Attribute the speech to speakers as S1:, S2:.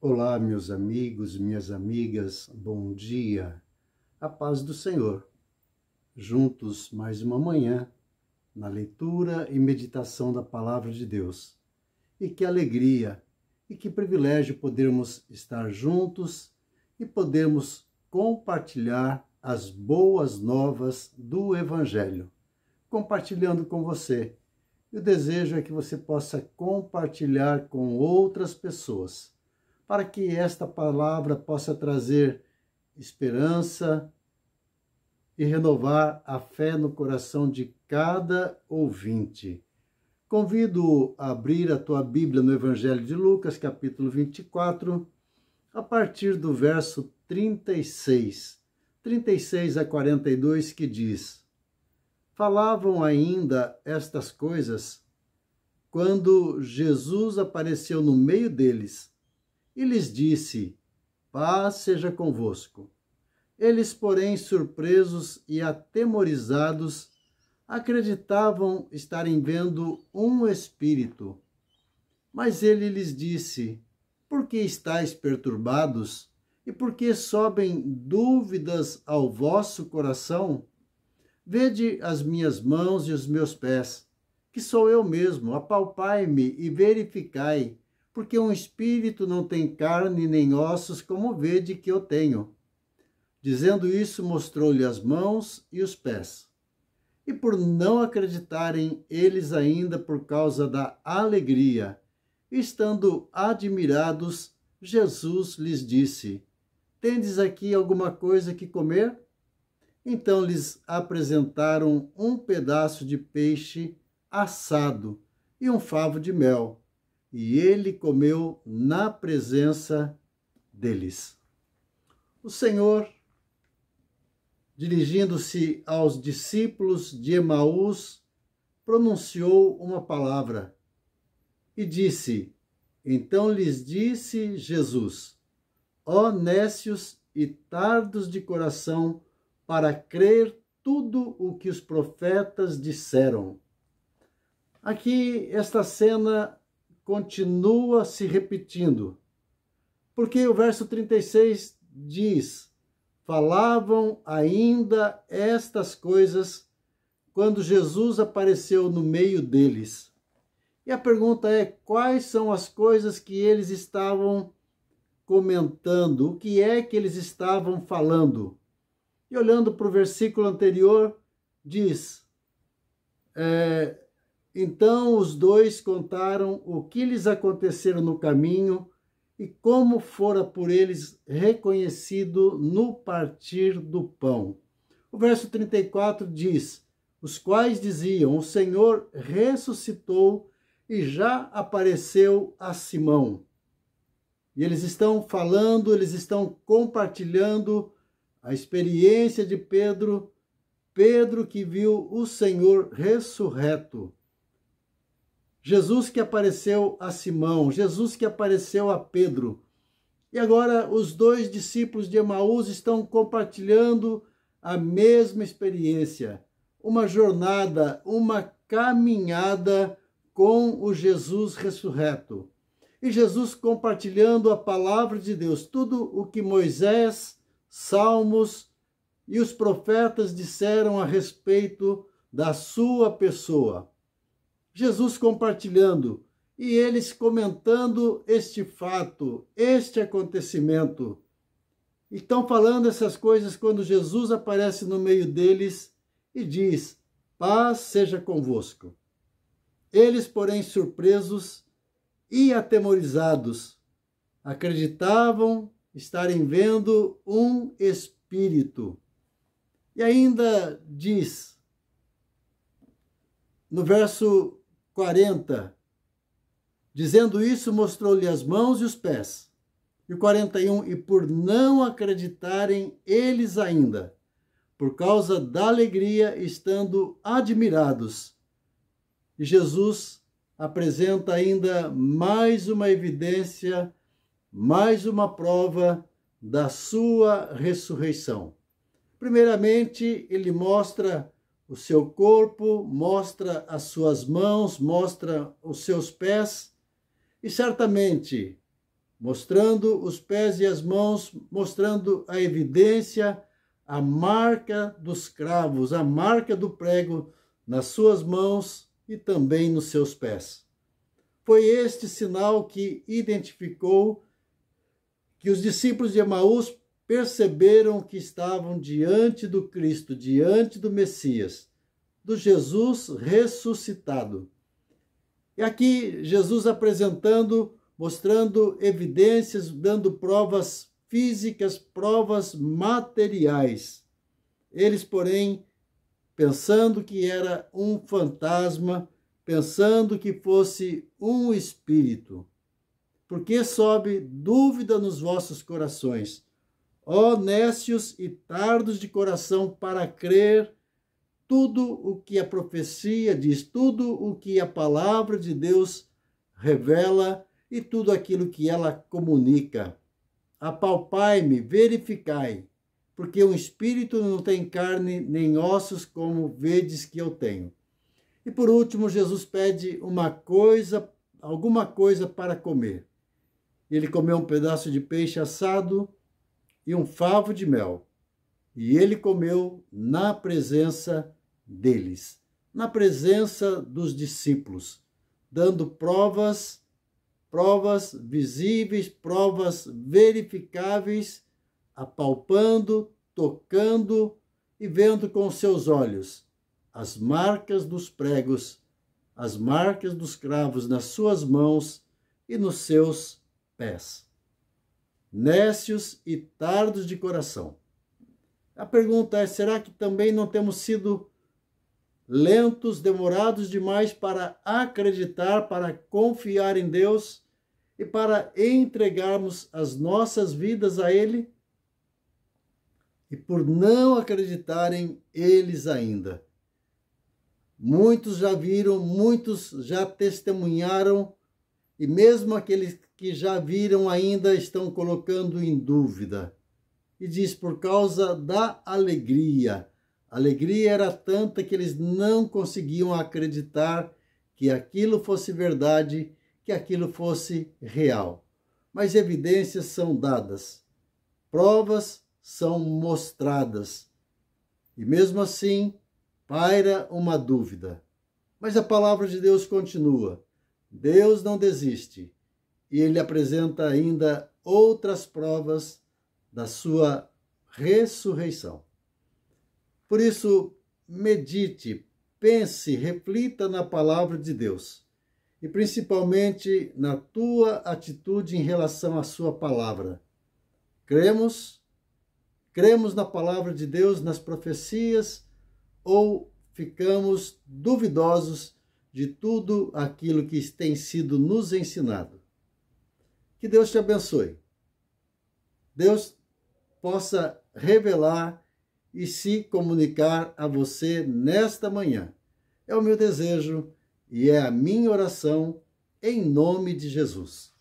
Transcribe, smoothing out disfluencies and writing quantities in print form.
S1: Olá, meus amigos, minhas amigas, bom dia, a paz do Senhor. Juntos, mais uma manhã, na leitura e meditação da Palavra de Deus. E que alegria e que privilégio podermos estar juntos e podermos compartilhar as boas novas do Evangelho, compartilhando com você. E o desejo é que você possa compartilhar com outras pessoas, para que esta palavra possa trazer esperança e renovar a fé no coração de cada ouvinte. Convido a abrir a tua Bíblia no Evangelho de Lucas, capítulo 24, a partir do verso 36 a 42, que diz: Falavam ainda estas coisas quando Jesus apareceu no meio deles e lhes disse: Paz seja convosco. Eles, porém, surpresos e atemorizados, acreditavam estarem vendo um espírito. Mas ele lhes disse: Por que estáis perturbados? E por que sobem dúvidas ao vosso coração? Vede as minhas mãos e os meus pés, que sou eu mesmo. Apalpai-me e verificai, porque um espírito não tem carne nem ossos, como vede que eu tenho. Dizendo isso, mostrou-lhe as mãos e os pés. E por não acreditarem eles ainda por causa da alegria, estando admirados, Jesus lhes disse: Tendes aqui alguma coisa que comer? Então lhes apresentaram um pedaço de peixe assado e um favo de mel. E ele comeu na presença deles. O Senhor, dirigindo-se aos discípulos de Emaús, pronunciou uma palavra e disse: Então lhes disse Jesus: Ó nécios e tardos de coração, para crer tudo o que os profetas disseram. Aqui esta cena continua se repetindo, porque o verso 36 diz: Falavam ainda estas coisas quando Jesus apareceu no meio deles. E a pergunta é: quais são as coisas que eles estavam comentando? O que é que eles estavam falando? E olhando para o versículo anterior, diz: Então os dois contaram o que lhes acontecera no caminho e como fora por eles reconhecido no partir do pão. O verso 34 diz: Os quais diziam: O Senhor ressuscitou e já apareceu a Simão. E eles estão falando, eles estão compartilhando a experiência de Pedro que viu o Senhor ressurreto. Jesus que apareceu a Simão, Jesus que apareceu a Pedro. E agora os dois discípulos de Emaús estão compartilhando a mesma experiência, uma jornada, uma caminhada com o Jesus ressurreto. E Jesus compartilhando a palavra de Deus, tudo o que Moisés, Salmos e os profetas disseram a respeito da sua pessoa. Jesus compartilhando e eles comentando este fato, este acontecimento. Estão falando essas coisas quando Jesus aparece no meio deles e diz: Paz seja convosco. Eles, porém, surpresos e atemorizados, acreditavam estarem vendo um espírito. E ainda diz, no verso 40, dizendo isso, mostrou-lhe as mãos e os pés. E o 41, e por não acreditarem eles ainda, por causa da alegria, estando admirados. E Jesus apresenta ainda mais uma evidência, mais uma prova da sua ressurreição. Primeiramente, ele mostra o seu corpo, mostra as suas mãos, mostra os seus pés, e certamente mostrando os pés e as mãos, mostrando a evidência, a marca dos cravos, a marca do prego nas suas mãos e também nos seus pés. Foi este sinal que identificou que os discípulos de Emaús perceberam que estavam diante do Cristo, diante do Messias, do Jesus ressuscitado. E aqui Jesus apresentando, mostrando evidências, dando provas físicas, provas materiais. Eles, porém, pensando que era um fantasma, pensando que fosse um espírito. Porque sobe dúvida nos vossos corações, ó nécios e tardos de coração, para crer tudo o que a profecia diz, tudo o que a palavra de Deus revela e tudo aquilo que ela comunica. Apalpai-me, verificai, porque um espírito não tem carne nem ossos, como vedes que eu tenho. E por último, Jesus pede alguma coisa para comer. Ele comeu um pedaço de peixe assado e um favo de mel. E ele comeu na presença deles, na presença dos discípulos, dando provas visíveis, provas verificáveis, apalpando, tocando e vendo com seus olhos as marcas dos pregos, as marcas dos cravos nas suas mãos e nos seus pés. Nécios e tardos de coração. A pergunta é, será que também não temos sido lentos, demorados demais para acreditar, para confiar em Deus e para entregarmos as nossas vidas a Ele? E por não acreditarem eles ainda, muitos já viram, muitos já testemunharam, e mesmo aqueles que já viram ainda estão colocando em dúvida. E diz, por causa da alegria. A alegria era tanta que eles não conseguiam acreditar que aquilo fosse verdade, que aquilo fosse real. Mas evidências são dadas, provas são mostradas. E mesmo assim, paira uma dúvida. Mas a palavra de Deus continua. Deus não desiste. E ele apresenta ainda outras provas da sua ressurreição. Por isso, medite, pense, reflita na palavra de Deus. E principalmente na tua atitude em relação à sua palavra. Cremos na palavra de Deus, nas profecias, ou ficamos duvidosos de tudo aquilo que tem sido nos ensinado? Que Deus te abençoe. Deus possa revelar e se comunicar a você nesta manhã. É o meu desejo e é a minha oração em nome de Jesus.